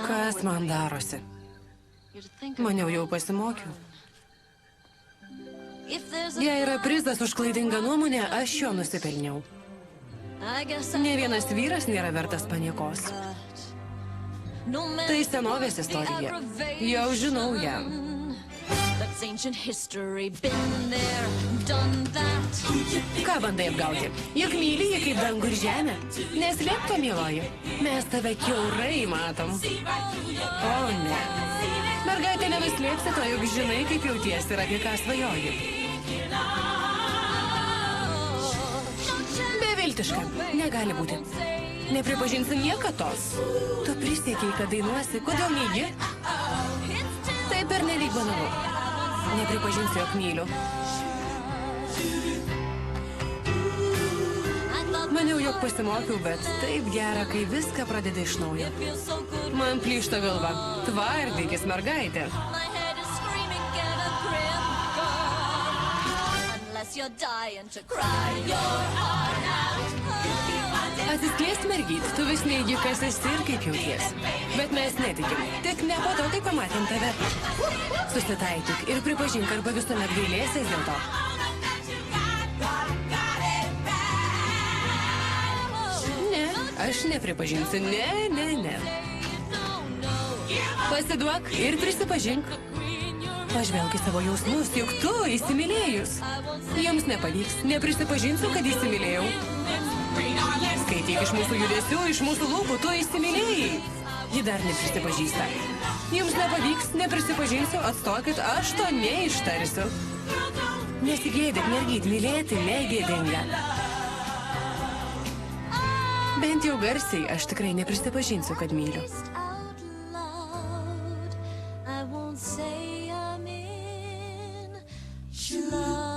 Kas man darosi? Maniau, jau pasimokiau. Jei yra prizas už klaidingą nuomonę, aš jo nusipelniau. Ne vienas vyras nėra vertas paniekos. Tai senovės istorija. Jau žinau ją. Ką bandai apgauti? Juk myli jį kaip dangų ir žemę. Neslėpk to, mieloji. Mes tave kiaurai matom. O ne. Mergaitė, nenuslėpsi to, juk žinai, kaip jautiesi ir apie ką svajoji. Beviltiška. Negali būti. Nepripažinsi niekados. Tu prisiekei, kad dainuosi. Kodėl neigi? Tai pernelyg banalu. Nepripažinsiu, jog myliu. Maniau, jog pasimokiau, bet taip gera, kai viską pradeda iš naujo. Man plyšta galva. Tvardykis, mergaitė. Atsiskleisk, mergyt, tu vis neigi, kas esi ir kaip jauties. Bet mes netikim. Tik ne po to, kai pamatėm tave. Susitaikyk ir pripažink, arba visuomet gailėsies dėl to. Ne, aš nepripažinsiu. Ne. Pasiduok ir prisipažink. Pažvelk į savo jausmus, juk tu įsimylėjus. Jums nepavyks, neprisipažinsiu, kad įsimylėjau. Skaityk iš mūsų judesių, iš mūsų lūpų, tu įsimylėjai. Ji dar neprisipažįsta. Jums nepavyks, neprisipažinsiu, atstokit, aš to neištarsiu. Nesigėdik, mergyt, mylėti negėdinga. Bent jau garsiai, aš tikrai neprisipažinsiu, kad myliu. Love.